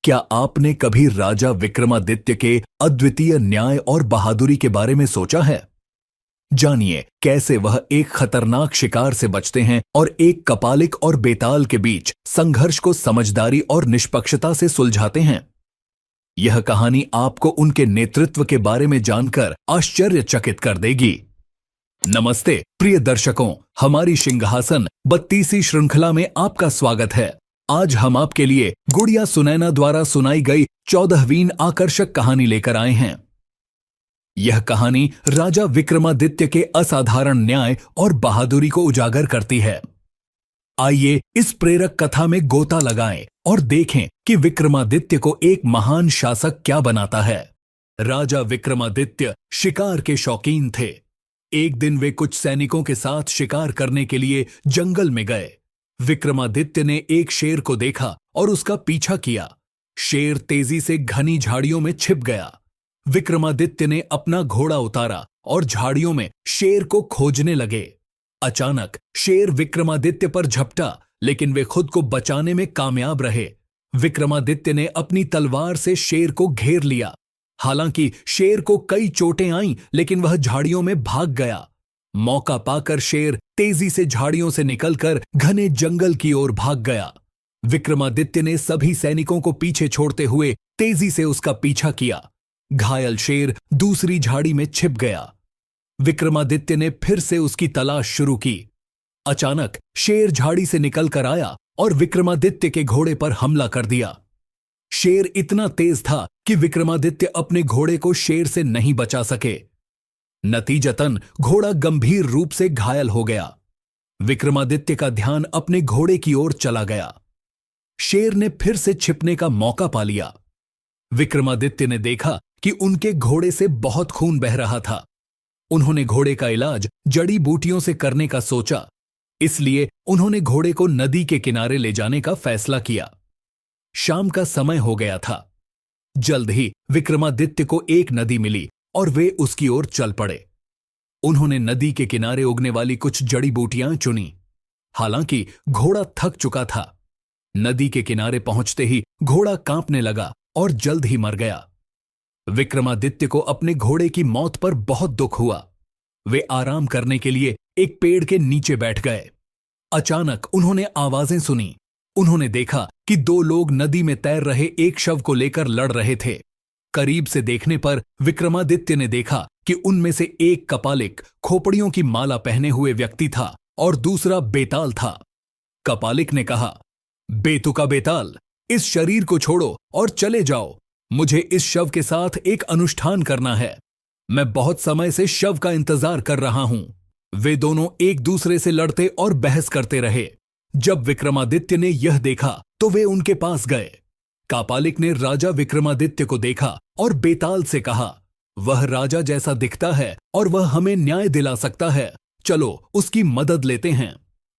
क्या आपने कभी राजा विक्रमादित्य के अद्वितीय न्याय और बहादुरी के बारे में सोचा है? जानिए कैसे वह एक खतरनाक शिकार से बचते हैं और एक कपालिक और बेताल के बीच संघर्ष को समझदारी और निष्पक्षता से सुलझाते हैं। यह कहानी आपको उनके नेतृत्व के बारे में जानकर आश्चर्यचकित कर देगी। नमस्ते प्रिय दर्शकों, हमारी सिंहासन 32वीं श्रृंखला में आपका स्वागत है। आज हम आपके लिए गुड़िया सुनैना द्वारा सुनाई गई 14वीं आकर्षक कहानी लेकर आए हैं। यह कहानी राजा विक्रमादित्य के असाधारण न्याय और बहादुरी को उजागर करती है। आइए इस प्रेरक कथा में गोता लगाएं और देखें कि विक्रमादित्य को एक महान शासक क्या बनाता है। राजा विक्रमादित्य शिकार के शौकीन थे। एक दिन वे कुछ सैनिकों के साथ शिकार करने के लिए जंगल में गए। विक्रमादित्य ने एक शेर को देखा और उसका पीछा किया। शेर तेजी से घनी झाड़ियों में छिप गया। विक्रमादित्य ने अपना घोड़ा उतारा और झाड़ियों में शेर को खोजने लगे। अचानक शेर विक्रमादित्य पर झपटा, लेकिन वे खुद को बचाने में कामयाब रहे। विक्रमादित्य ने अपनी तलवार से शेर को घेर लिया। हालांकि शेर को कई चोटें आईं, लेकिन वह झाड़ियों में भाग गया। मौका पाकर शेर तेजी से झाड़ियों से निकलकर घने जंगल की ओर भाग गया। विक्रमादित्य ने सभी सैनिकों को पीछे छोड़ते हुए तेजी से उसका पीछा किया। घायल शेर दूसरी झाड़ी में छिप गया। विक्रमादित्य ने फिर से उसकी तलाश शुरू की। अचानक शेर झाड़ी से निकलकर आया और विक्रमादित्य के घोड़े पर हमला कर दिया। शेर इतना तेज था कि विक्रमादित्य अपने घोड़े को शेर से नहीं बचा सके। नतीजतन घोड़ा गंभीर रूप से घायल हो गया। विक्रमादित्य का ध्यान अपने घोड़े की ओर चला गया। शेर ने फिर से छिपने का मौका पा लिया। विक्रमादित्य ने देखा कि उनके घोड़े से बहुत खून बह रहा था। उन्होंने घोड़े का इलाज जड़ी बूटियों से करने का सोचा, इसलिए उन्होंने घोड़े को नदी के किनारे ले जाने का फैसला किया। शाम का समय हो गया था। जल्द ही विक्रमादित्य को एक नदी मिली और वे उसकी ओर चल पड़े। उन्होंने नदी के किनारे उगने वाली कुछ जड़ी बूटियां चुनी। हालांकि घोड़ा थक चुका था। नदी के किनारे पहुंचते ही घोड़ा कांपने लगा और जल्द ही मर गया। विक्रमादित्य को अपने घोड़े की मौत पर बहुत दुख हुआ। वे आराम करने के लिए एक पेड़ के नीचे बैठ गए। अचानक उन्होंने आवाजें सुनी। उन्होंने देखा कि दो लोग नदी में तैर रहे एक शव को लेकर लड़ रहे थे। करीब से देखने पर विक्रमादित्य ने देखा कि उनमें से एक कपालिक खोपड़ियों की माला पहने हुए व्यक्ति था और दूसरा बेताल था। कपालिक ने कहा, बेतुका बेताल, इस शरीर को छोड़ो और चले जाओ। मुझे इस शव के साथ एक अनुष्ठान करना है। मैं बहुत समय से शव का इंतजार कर रहा हूं। वे दोनों एक दूसरे से लड़ते और बहस करते रहे। जब विक्रमादित्य ने यह देखा तो वे उनके पास गए। कापालिक ने राजा विक्रमादित्य को देखा और बेताल से कहा, वह राजा जैसा दिखता है और वह हमें न्याय दिला सकता है। चलो उसकी मदद लेते हैं।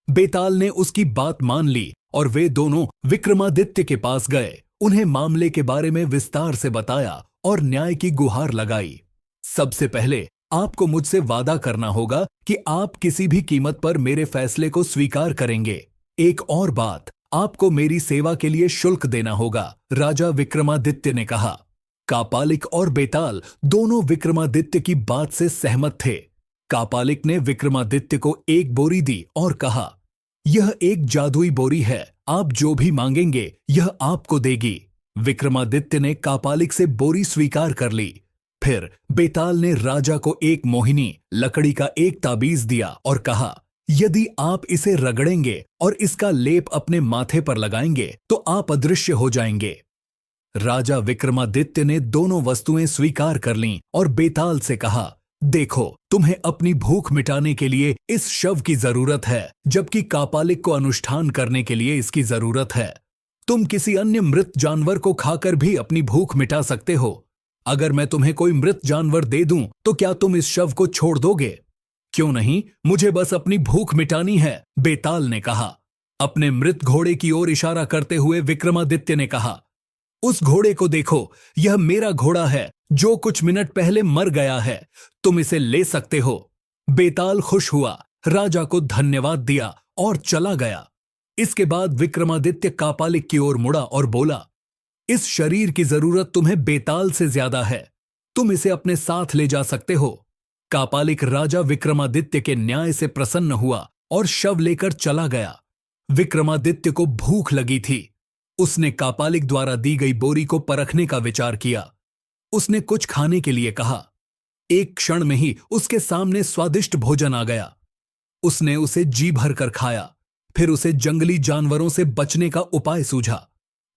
बेताल ने उसकी बात मान ली और वे दोनों विक्रमादित्य के पास गए। उन्हें मामले के बारे में विस्तार से बताया और न्याय की गुहार लगाई। सबसे पहले आपको मुझसे वादा करना होगा कि आप किसी भी कीमत पर मेरे फैसले को स्वीकार करेंगे। एक और बात, आपको मेरी सेवा के लिए शुल्क देना होगा, राजा विक्रमादित्य ने कहा। कापालिक और बेताल दोनों विक्रमादित्य की बात से सहमत थे। कापालिक ने विक्रमादित्य को एक बोरी दी और कहा, यह एक जादुई बोरी है, आप जो भी मांगेंगे यह आपको देगी। विक्रमादित्य ने कापालिक से बोरी स्वीकार कर ली। फिर बेताल ने राजा को एक मोहिनी लकड़ी का एक ताबीज दिया और कहा, यदि आप इसे रगड़ेंगे और इसका लेप अपने माथे पर लगाएंगे तो आप अदृश्य हो जाएंगे। राजा विक्रमादित्य ने दोनों वस्तुएं स्वीकार कर लीं और बेताल से कहा, देखो, तुम्हें अपनी भूख मिटाने के लिए इस शव की जरूरत है, जबकि कापालिक को अनुष्ठान करने के लिए इसकी जरूरत है। तुम किसी अन्य मृत जानवर को खाकर भी अपनी भूख मिटा सकते हो। अगर मैं तुम्हें कोई मृत जानवर दे दूं तो क्या तुम इस शव को छोड़ दोगे? क्यों नहीं, मुझे बस अपनी भूख मिटानी है, बेताल ने कहा। अपने मृत घोड़े की ओर इशारा करते हुए विक्रमादित्य ने कहा, उस घोड़े को देखो, यह मेरा घोड़ा है जो कुछ मिनट पहले मर गया है। तुम इसे ले सकते हो। बेताल खुश हुआ, राजा को धन्यवाद दिया और चला गया। इसके बाद विक्रमादित्य कापालिक की ओर मुड़ा और बोला, इस शरीर की जरूरत तुम्हें बेताल से ज्यादा है। तुम इसे अपने साथ ले जा सकते हो। कापालिक राजा विक्रमादित्य के न्याय से प्रसन्न हुआ और शव लेकर चला गया। विक्रमादित्य को भूख लगी थी। उसने कापालिक द्वारा दी गई बोरी को परखने का विचार किया। उसने कुछ खाने के लिए कहा। एक क्षण में ही उसके सामने स्वादिष्ट भोजन आ गया। उसने उसे जी भर कर खाया। फिर उसे जंगली जानवरों से बचने का उपाय सूझा।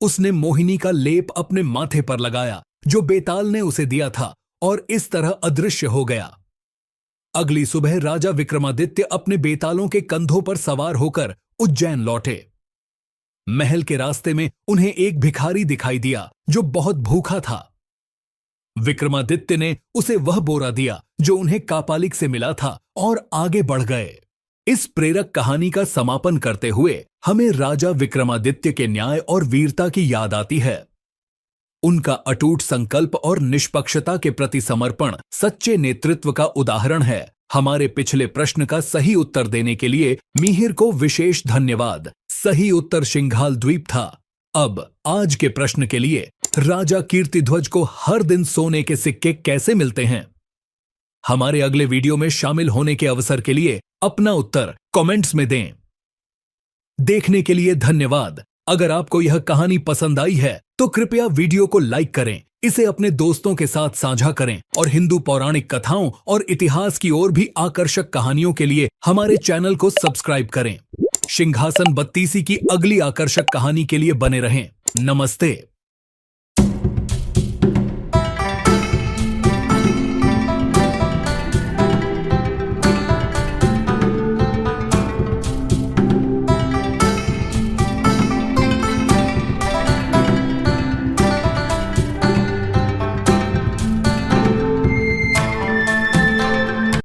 उसने मोहिनी का लेप अपने माथे पर लगाया जो बेताल ने उसे दिया था और इस तरह अदृश्य हो गया। अगली सुबह राजा विक्रमादित्य अपने बेतालों के कंधों पर सवार होकर उज्जैन लौटे। महल के रास्ते में उन्हें एक भिखारी दिखाई दिया जो बहुत भूखा था। विक्रमादित्य ने उसे वह बोरा दिया जो उन्हें कापालिक से मिला था और आगे बढ़ गए। इस प्रेरक कहानी का समापन करते हुए हमें राजा विक्रमादित्य के न्याय और वीरता की याद आती है। उनका अटूट संकल्प और निष्पक्षता के प्रति समर्पण सच्चे नेतृत्व का उदाहरण है। हमारे पिछले प्रश्न का सही उत्तर देने के लिए मिहिर को विशेष धन्यवाद। सही उत्तर सिंघाल द्वीप था। अब आज के प्रश्न के लिए राजा कीर्तिध्वज को हर दिन सोने के सिक्के कैसे मिलते हैं? हमारे अगले वीडियो में शामिल होने के अवसर के लिए अपना उत्तर कमेंट्स में दें। देखने के लिए धन्यवाद। अगर आपको यह कहानी पसंद आई है तो कृपया वीडियो को लाइक करें, इसे अपने दोस्तों के साथ साझा करें और हिंदू पौराणिक कथाओं और इतिहास की ओर भी आकर्षक कहानियों के लिए हमारे चैनल को सब्सक्राइब करें। सिंहासन बत्तीसी की अगली आकर्षक कहानी के लिए बने रहें। नमस्ते।